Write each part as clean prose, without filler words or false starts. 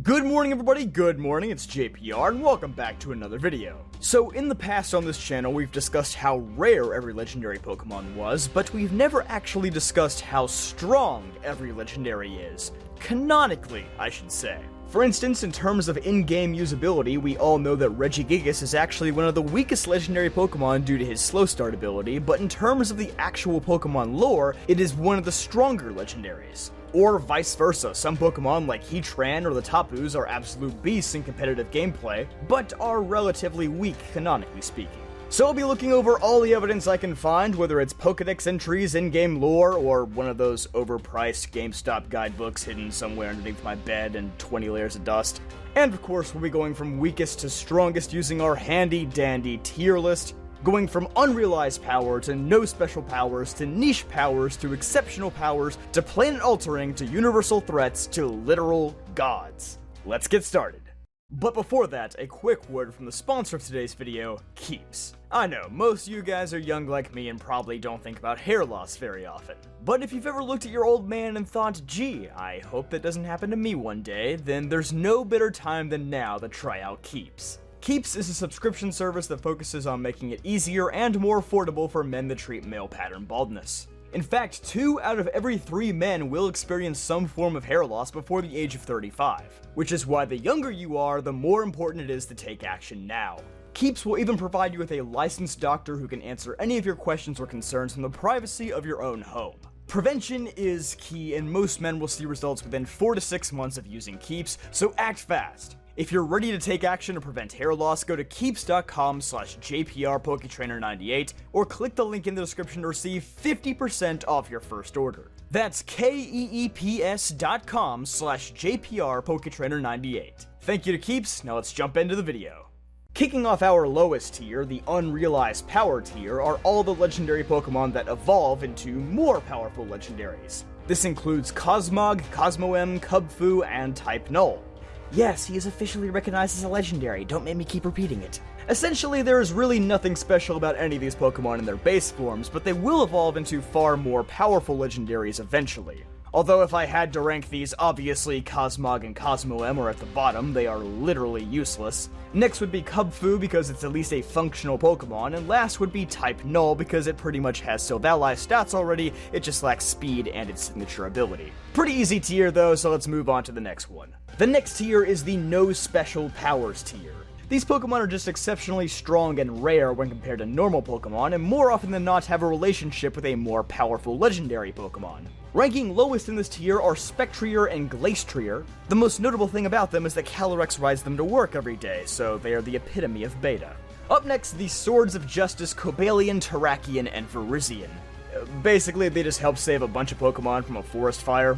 Good morning everybody, good morning, it's JPR and welcome back to another video. So in the past on this channel we've discussed how rare every legendary Pokemon was, but we've never actually discussed how strong every legendary is. Canonically, I should say. For instance, in terms of in-game usability, we all know that Regigigas is actually one of the weakest legendary Pokemon due to his slow start ability, but in terms of the actual Pokemon lore, it is one of the stronger legendaries. Or vice versa, some Pokemon like Heatran or the Tapus are absolute beasts in competitive gameplay, but are relatively weak canonically speaking. So I'll be looking over all the evidence I can find, whether it's Pokedex entries, in-game lore, or one of those overpriced GameStop guidebooks hidden somewhere underneath my bed and 20 layers of dust. And of course we'll be going from weakest to strongest using our handy-dandy tier list, going from unrealized power to no special powers to niche powers to exceptional powers to planet-altering to universal threats to literal gods. Let's get started. But before that, a quick word from the sponsor of today's video, Keeps. I know, most of you guys are young like me and probably don't think about hair loss very often. But if you've ever looked at your old man and thought, gee, I hope that doesn't happen to me one day, then there's no better time than now to try out Keeps. Keeps is a subscription service that focuses on making it easier and more affordable for men that treat male pattern baldness. In fact, 2 out of every 3 men will experience some form of hair loss before the age of 35, which is why the younger you are, the more important it is to take action now. Keeps will even provide you with a licensed doctor who can answer any of your questions or concerns from the privacy of your own home. Prevention is key, and most men will see results within 4 to 6 months of using Keeps, so act fast. If you're ready to take action to prevent hair loss, go to keeps.com/JPRPoketrainer98 or click the link in the description to receive 50% off your first order. That's KEEPS.com/JPRPoketrainer98. Thank you to Keeps, now let's jump into the video. Kicking off our lowest tier, the Unrealized Power tier, are all the legendary Pokemon that evolve into more powerful legendaries. This includes Cosmog, Cosmoem, Kubfu, and Type Null. Yes, he is officially recognized as a legendary, don't make me keep repeating it. Essentially, there is really nothing special about any of these Pokemon in their base forms, but they will evolve into far more powerful legendaries eventually. Although if I had to rank these, obviously Cosmog and Cosmoem are at the bottom, they are literally useless. Next would be Kubfu because it's at least a functional Pokemon, and last would be Type Null because it pretty much has Sylvali stats already, it just lacks speed and its signature ability. Pretty easy tier though, so let's move on to the next one. The next tier is the No Special Powers tier. These Pokemon are just exceptionally strong and rare when compared to normal Pokemon, and more often than not have a relationship with a more powerful legendary Pokemon. Ranking lowest in this tier are Spectrier and Glastrier. The most notable thing about them is that Calyrex rides them to work every day, so they are the epitome of beta. Up next, the Swords of Justice Cobalion, Terrakion, and Virizion. Basically, they just help save a bunch of Pokemon from a forest fire.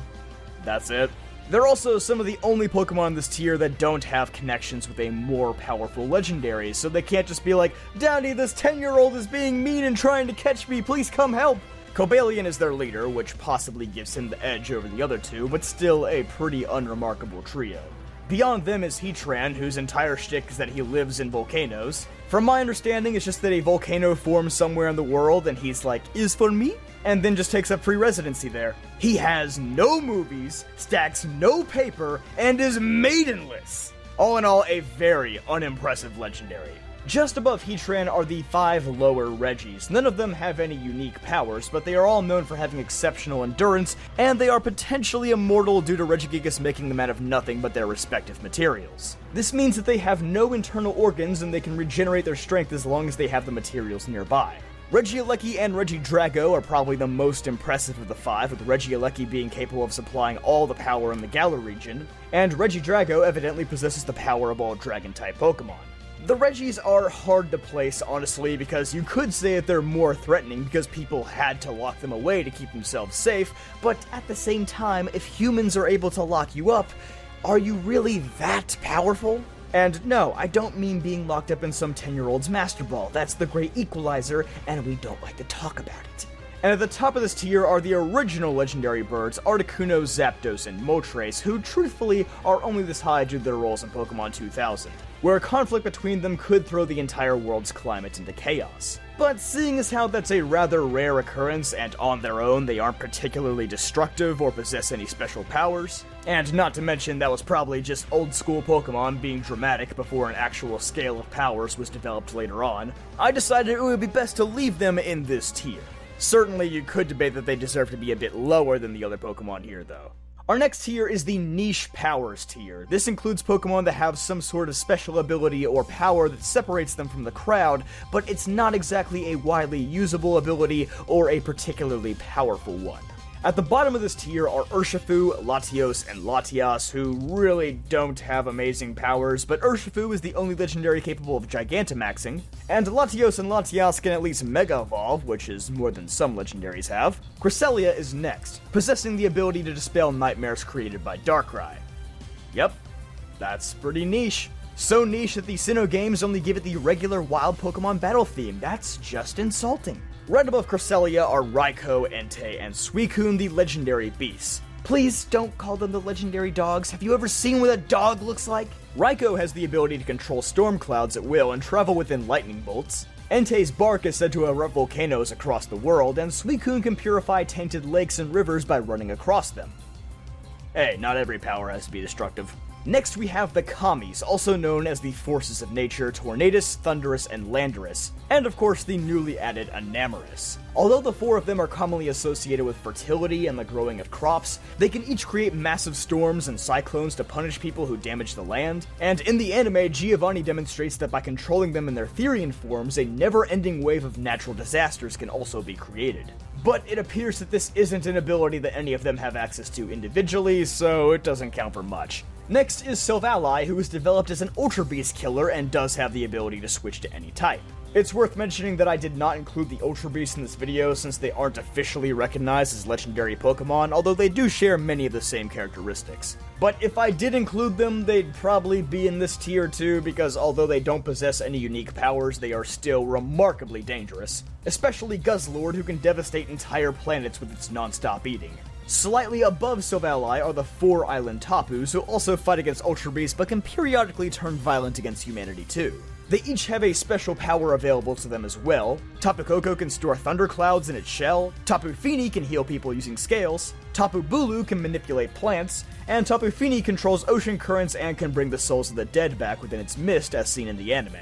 That's it. They're also some of the only Pokemon in this tier that don't have connections with a more powerful legendary, so they can't just be like, Downy, this 10-year-old is being mean and trying to catch me, please come help! Cobalion is their leader, which possibly gives him the edge over the other two, but still a pretty unremarkable trio. Beyond them is Heatran, whose entire shtick is that he lives in volcanoes. From my understanding, it's just that a volcano forms somewhere in the world and he's like, is for me? And then just takes up free residency there. He has no movies, stacks no paper, and is maidenless. All in all, a very unimpressive legendary. Just above Heatran are the 5 lower Regis. None of them have any unique powers, but they are all known for having exceptional endurance, and they are potentially immortal due to Regigigas making them out of nothing but their respective materials. This means that they have no internal organs and they can regenerate their strength as long as they have the materials nearby. Regieleki and Regidrago are probably the most impressive of the 5, with Regieleki being capable of supplying all the power in the Galar region, and Regidrago evidently possesses the power of all Dragon-type Pokemon. The Regis are hard to place, honestly, because you could say that they're more threatening because people had to lock them away to keep themselves safe, but at the same time, if humans are able to lock you up, are you really that powerful? And no, I don't mean being locked up in some 10-year-old's Master Ball. That's the great equalizer, and we don't like to talk about it. And at the top of this tier are the original legendary birds, Articuno, Zapdos, and Moltres, who truthfully are only this high due to their roles in Pokemon 2000. where conflict between them could throw the entire world's climate into chaos. But seeing as how that's a rather rare occurrence, and on their own they aren't particularly destructive or possess any special powers, and not to mention that was probably just old school Pokemon being dramatic before an actual scale of powers was developed later on, I decided it would be best to leave them in this tier. Certainly you could debate that they deserve to be a bit lower than the other Pokemon here though. Our next tier is the Niche Powers tier. This includes Pokemon that have some sort of special ability or power that separates them from the crowd, but it's not exactly a widely usable ability or a particularly powerful one. At the bottom of this tier are Urshifu, Latios, and Latias, who really don't have amazing powers, but Urshifu is the only legendary capable of Gigantamaxing, and Latios and Latias can at least Mega Evolve, which is more than some legendaries have. Cresselia is next, possessing the ability to dispel nightmares created by Darkrai. Yep, that's pretty niche. So niche that the Sinnoh games only give it the regular wild Pokemon battle theme. That's just insulting. Right above Cresselia are Raikou, Entei, and Suicune, the legendary beasts. Please don't call them the legendary dogs. Have you ever seen what a dog looks like? Raikou has the ability to control storm clouds at will and travel within lightning bolts. Entei's bark is said to erupt volcanoes across the world, and Suicune can purify tainted lakes and rivers by running across them. Hey, not every power has to be destructive. Next we have the Kamis, also known as the Forces of Nature, Tornadus, Thundurus, and Landorus, and of course the newly added Enamorus. Although the four of them are commonly associated with fertility and the growing of crops, they can each create massive storms and cyclones to punish people who damage the land, and in the anime, Giovanni demonstrates that by controlling them in their Therian forms, a never-ending wave of natural disasters can also be created. But it appears that this isn't an ability that any of them have access to individually, so it doesn't count for much. Next is Silvally, who is developed as an Ultra Beast killer and does have the ability to switch to any type. It's worth mentioning that I did not include the Ultra Beasts in this video since they aren't officially recognized as legendary Pokemon, although they do share many of the same characteristics. But if I did include them, they'd probably be in this tier too, because although they don't possess any unique powers, they are still remarkably dangerous. Especially Guzzlord, who can devastate entire planets with its non-stop eating. Slightly above Silvally are the 4 Island Tapus, who also fight against Ultra Beasts but can periodically turn violent against humanity too. They each have a special power available to them as well. Tapu Koko can store thunderclouds in its shell, Tapu Fini can heal people using scales, Tapu Bulu can manipulate plants, and Tapu Fini controls ocean currents and can bring the souls of the dead back within its mist as seen in the anime.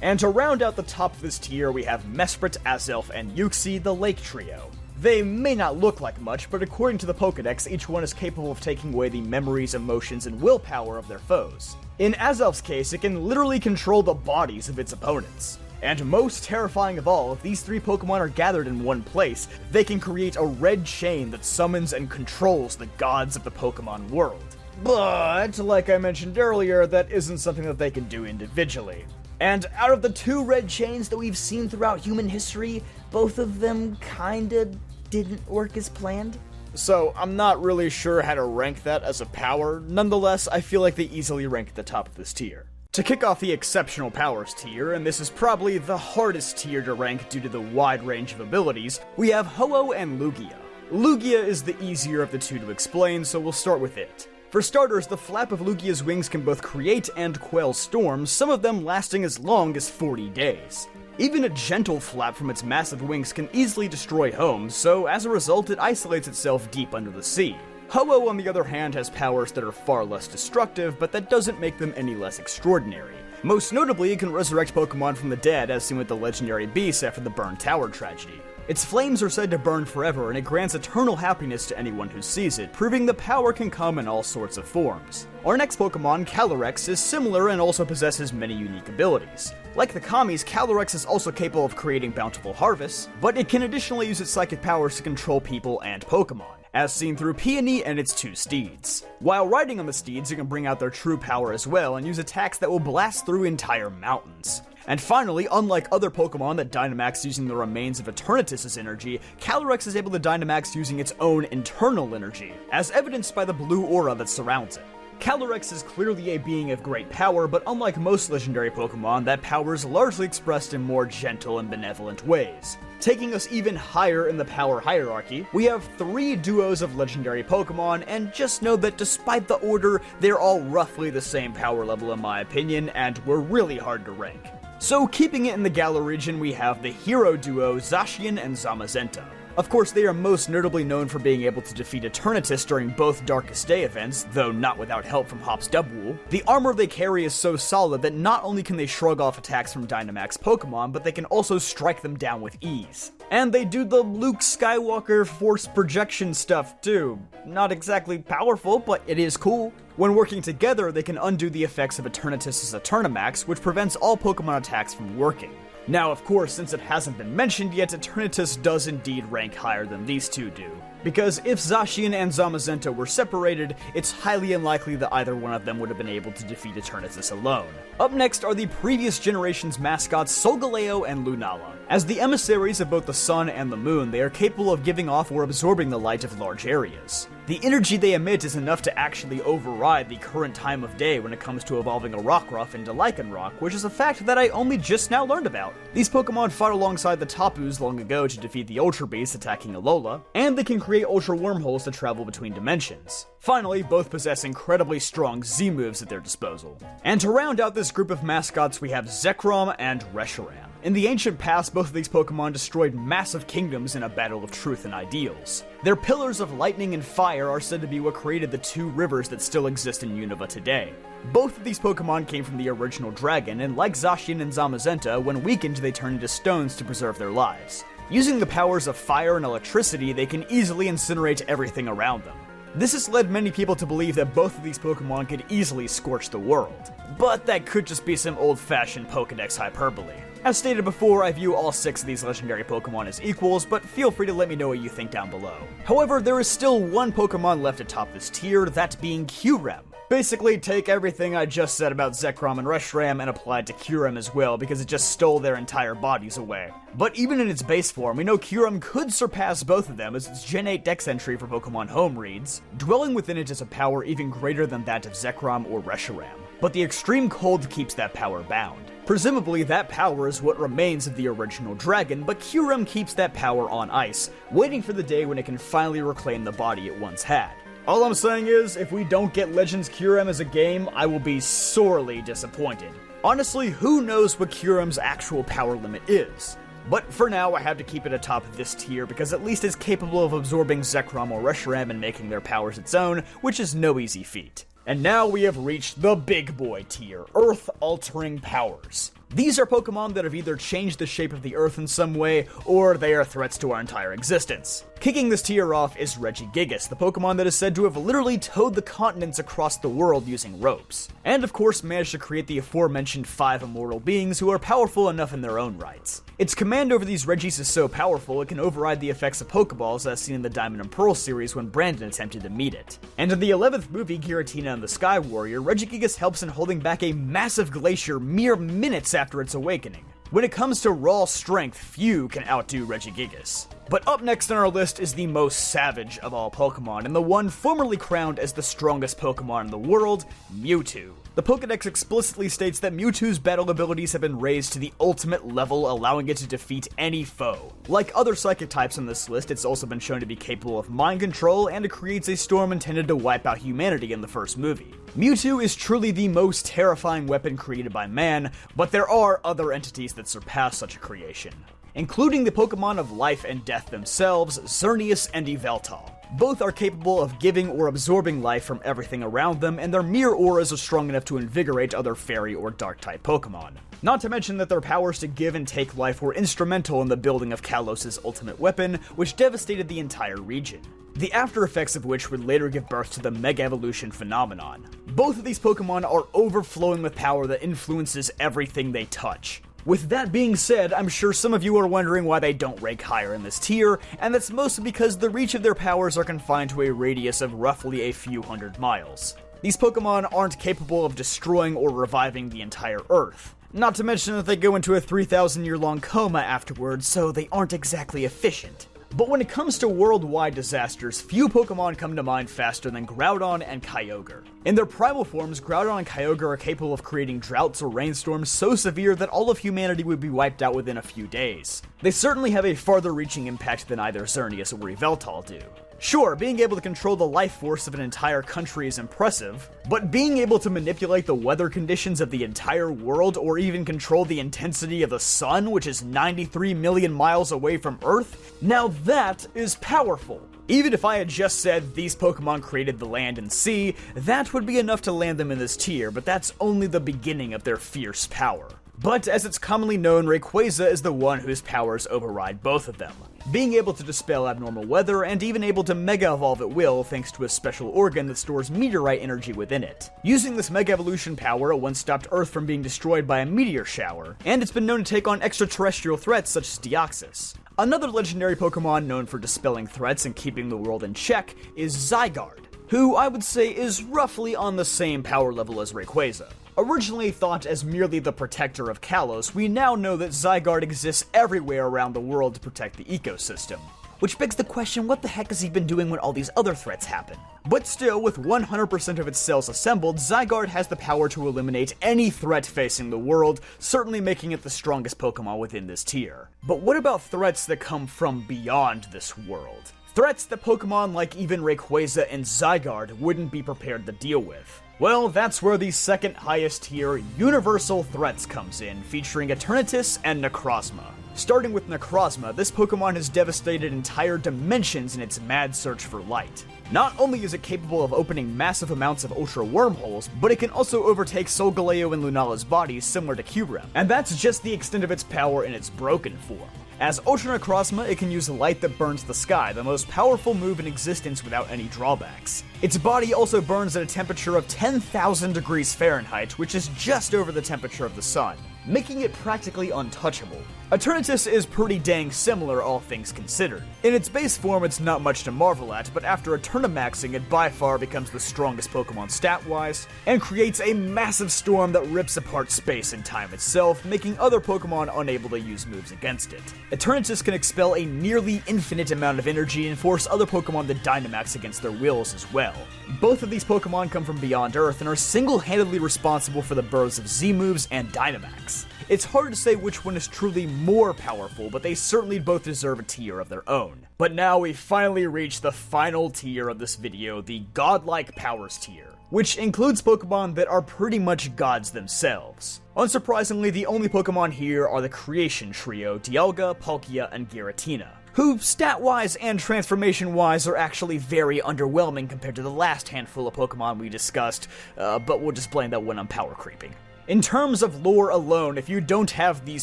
And to round out the top of this tier, we have Mesprit, Azelf, and Uxie, the Lake Trio. They may not look like much, but according to the Pokedex, each one is capable of taking away the memories, emotions, and willpower of their foes. In Azelf's case, it can literally control the bodies of its opponents. And most terrifying of all, if these 3 Pokemon are gathered in one place, they can create a red chain that summons and controls the gods of the Pokemon world. But, like I mentioned earlier, that isn't something that they can do individually. And out of the 2 red chains that we've seen throughout human history, both of them kinda didn't work as planned. So I'm not really sure how to rank that as a power. Nonetheless, I feel like they easily rank at the top of this tier. To kick off the Exceptional Powers tier, and this is probably the hardest tier to rank due to the wide range of abilities, we have Ho-Oh and Lugia. Lugia is the easier of the 2 to explain, so we'll start with it. For starters, the flap of Lugia's wings can both create and quell storms, some of them lasting as long as 40 days. Even a gentle flap from its massive wings can easily destroy homes, so as a result it isolates itself deep under the sea. Ho-Oh, on the other hand, has powers that are far less destructive, but that doesn't make them any less extraordinary. Most notably, it can resurrect Pokemon from the dead, as seen with the legendary beasts after the Burn Tower tragedy. Its flames are said to burn forever, and it grants eternal happiness to anyone who sees it, proving the power can come in all sorts of forms. Our next Pokemon, Calyrex, is similar and also possesses many unique abilities. Like the Kamis, Calyrex is also capable of creating bountiful harvests, but it can additionally use its psychic powers to control people and Pokemon, as seen through Peony and its 2 steeds. While riding on the steeds, it can bring out their true power as well and use attacks that will blast through entire mountains. And finally, unlike other Pokemon that Dynamax using the remains of Eternatus' energy, Calyrex is able to Dynamax using its own internal energy, as evidenced by the blue aura that surrounds it. Calyrex is clearly a being of great power, but unlike most legendary Pokemon, that power is largely expressed in more gentle and benevolent ways. Taking us even higher in the power hierarchy, we have 3 duos of legendary Pokemon, and just know that despite the order, they're all roughly the same power level in my opinion, and were really hard to rank. So keeping it in the Galar region, we have the hero duo Zacian and Zamazenta. Of course, they are most notably known for being able to defeat Eternatus during both Darkest Day events, though not without help from Hop's Dubwool. The armor they carry is so solid that not only can they shrug off attacks from Dynamax Pokemon, but they can also strike them down with ease. And they do the Luke Skywalker force projection stuff too. Not exactly powerful, but it is cool. When working together, they can undo the effects of Eternatus' Eternamax, which prevents all Pokemon attacks from working. Now, of course, since it hasn't been mentioned yet, Eternatus does indeed rank higher than these two do. Because if Zacian and Zamazenta were separated, it's highly unlikely that either one of them would have been able to defeat Eternatus alone. Up next are the previous generation's mascots Solgaleo and Lunala. As the emissaries of both the sun and the moon, they are capable of giving off or absorbing the light of large areas. The energy they emit is enough to actually override the current time of day when it comes to evolving a Rockruff into Lycanroc, which is a fact that I only just now learned about. These Pokemon fought alongside the Tapus long ago to defeat the Ultra Beast attacking Alola, and they can create Ultra Wormholes to travel between dimensions. Finally, both possess incredibly strong Z-moves at their disposal. And to round out this group of mascots, we have Zekrom and Reshiram. In the ancient past, both of these Pokemon destroyed massive kingdoms in a battle of truth and ideals. Their pillars of lightning and fire are said to be what created the 2 rivers that still exist in Unova today. Both of these Pokemon came from the original dragon, and like Zacian and Zamazenta, when weakened they turn into stones to preserve their lives. Using the powers of fire and electricity, they can easily incinerate everything around them. This has led many people to believe that both of these Pokemon could easily scorch the world. But that could just be some old-fashioned Pokedex hyperbole. As stated before, I view all 6 of these legendary Pokemon as equals, but feel free to let me know what you think down below. However, there is still one Pokemon left atop this tier, that being Kyurem. Basically, take everything I just said about Zekrom and Reshiram and apply it to Kyurem as well, because it just stole their entire bodies away. But even in its base form, we know Kyurem could surpass both of them, as its Gen 8 Dex entry for Pokemon Home reads, "Dwelling within it is a power even greater than that of Zekrom or Reshiram, but the extreme cold keeps that power bound." Presumably, that power is what remains of the original dragon, but Kyurem keeps that power on ice, waiting for the day when it can finally reclaim the body it once had. All I'm saying is, if we don't get Legends Kyurem as a game, I will be sorely disappointed. Honestly, who knows what Kyurem's actual power limit is? But for now, I have to keep it atop this tier because at least it's capable of absorbing Zekrom or Reshiram and making their powers its own, which is no easy feat. And now we have reached the big boy tier, Earth-altering powers. These are Pokemon that have either changed the shape of the Earth in some way, or they are threats to our entire existence. Kicking this tier off is Regigigas, the Pokemon that is said to have literally towed the continents across the world using ropes. And of course managed to create the aforementioned 5 immortal beings who are powerful enough in their own rights. Its command over these Regis is so powerful it can override the effects of Pokeballs as seen in the Diamond and Pearl series when Brandon attempted to meet it. And in the 11th movie, Giratina and the Sky Warrior, Regigigas helps in holding back a massive glacier mere minutes after its awakening. When it comes to raw strength, few can outdo Regigigas. But up next on our list is the most savage of all Pokemon, and the one formerly crowned as the strongest Pokemon in the world, Mewtwo. The Pokedex explicitly states that Mewtwo's battle abilities have been raised to the ultimate level, allowing it to defeat any foe. Like other psychic types on this list, it's also been shown to be capable of mind control, and it creates a storm intended to wipe out humanity in the first movie. Mewtwo is truly the most terrifying weapon created by man, but there are other entities that surpass such a creation, including the Pokemon of life and death themselves, Xerneas and Yveltal. Both are capable of giving or absorbing life from everything around them, and their mere auras are strong enough to invigorate other fairy or dark-type Pokemon. Not to mention that their powers to give and take life were instrumental in the building of Kalos' ultimate weapon, which devastated the entire region. The after effects of which would later give birth to the Mega Evolution phenomenon. Both of these Pokemon are overflowing with power that influences everything they touch. With that being said, I'm sure some of you are wondering why they don't rank higher in this tier, and that's mostly because the reach of their powers are confined to a radius of roughly a few hundred miles. These Pokemon aren't capable of destroying or reviving the entire Earth. Not to mention that they go into a 3,000-year-long coma afterwards, so they aren't exactly efficient. But when it comes to worldwide disasters, few Pokemon come to mind faster than Groudon and Kyogre. In their primal forms, Groudon and Kyogre are capable of creating droughts or rainstorms so severe that all of humanity would be wiped out within a few days. They certainly have a farther-reaching impact than either Xerneas or Yveltal do. Sure, being able to control the life force of an entire country is impressive, but being able to manipulate the weather conditions of the entire world or even control the intensity of the sun, which is 93 million miles away from Earth, now that is powerful. Even if I had just said these Pokemon created the land and sea, that would be enough to land them in this tier, but that's only the beginning of their fierce power. But as it's commonly known, Rayquaza is the one whose powers override both of them, being able to dispel abnormal weather and even able to Mega Evolve at will thanks to a special organ that stores meteorite energy within it. Using this Mega Evolution power, it once stopped Earth from being destroyed by a meteor shower, and it's been known to take on extraterrestrial threats such as Deoxys. Another legendary Pokemon known for dispelling threats and keeping the world in check is Zygarde, who I would say is roughly on the same power level as Rayquaza. Originally thought as merely the protector of Kalos, we now know that Zygarde exists everywhere around the world to protect the ecosystem. Which begs the question, what the heck has he been doing when all these other threats happen? But still, with 100% of its cells assembled, Zygarde has the power to eliminate any threat facing the world, certainly making it the strongest Pokemon within this tier. But what about threats that come from beyond this world? Threats that Pokemon like even Rayquaza and Zygarde wouldn't be prepared to deal with. Well, that's where the second highest tier, Universal Threats, comes in, featuring Eternatus and Necrozma. Starting with Necrozma, this Pokemon has devastated entire dimensions in its mad search for light. Not only is it capable of opening massive amounts of Ultra Wormholes, but it can also overtake Solgaleo and Lunala's bodies similar to Kyurem, and that's just the extent of its power in its broken form. As Ultra Necrozma, it can use light that burns the sky, the most powerful move in existence without any drawbacks. Its body also burns at a temperature of 10,000 degrees Fahrenheit, which is just over the temperature of the sun, making it practically untouchable. Eternatus is pretty dang similar, all things considered. In its base form, it's not much to marvel at, but after Eternamaxing, it by far becomes the strongest Pokemon stat-wise, and creates a massive storm that rips apart space and time itself, making other Pokemon unable to use moves against it. Eternatus can expel a nearly infinite amount of energy and force other Pokemon to Dynamax against their wills as well. Both of these Pokemon come from beyond Earth and are single-handedly responsible for the births of Z-moves and Dynamax. It's hard to say which one is truly more powerful, but they certainly both deserve a tier of their own. But now we finally reach the final tier of this video, the Godlike Powers tier, which includes Pokemon that are pretty much gods themselves. Unsurprisingly, the only Pokemon here are the Creation Trio, Dialga, Palkia, and Giratina, who stat-wise and transformation-wise are actually very underwhelming compared to the last handful of Pokemon we discussed, but we'll just blame that one on power creeping. In terms of lore alone, if you don't have these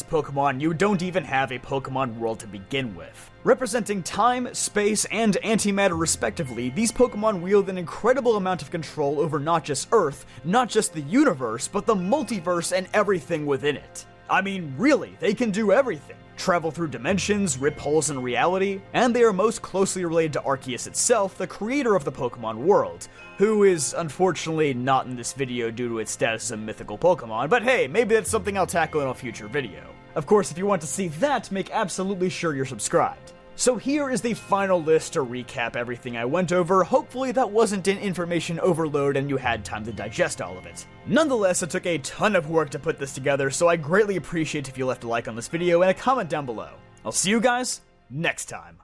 Pokemon, you don't even have a Pokemon world to begin with. Representing time, space, and antimatter respectively, these Pokemon wield an incredible amount of control over not just Earth, not just the universe, but the multiverse and everything within it. I mean, really, they can do everything. Travel through dimensions, rip holes in reality, and they are most closely related to Arceus itself, the creator of the Pokemon world, who is unfortunately not in this video due to its status as a mythical Pokemon, but hey, maybe that's something I'll tackle in a future video. Of course, if you want to see that, make absolutely sure you're subscribed. So here is the final list to recap everything I went over. Hopefully that wasn't an information overload and you had time to digest all of it. Nonetheless, it took a ton of work to put this together, so I greatly appreciate if you left a like on this video and a comment down below. I'll see you guys next time.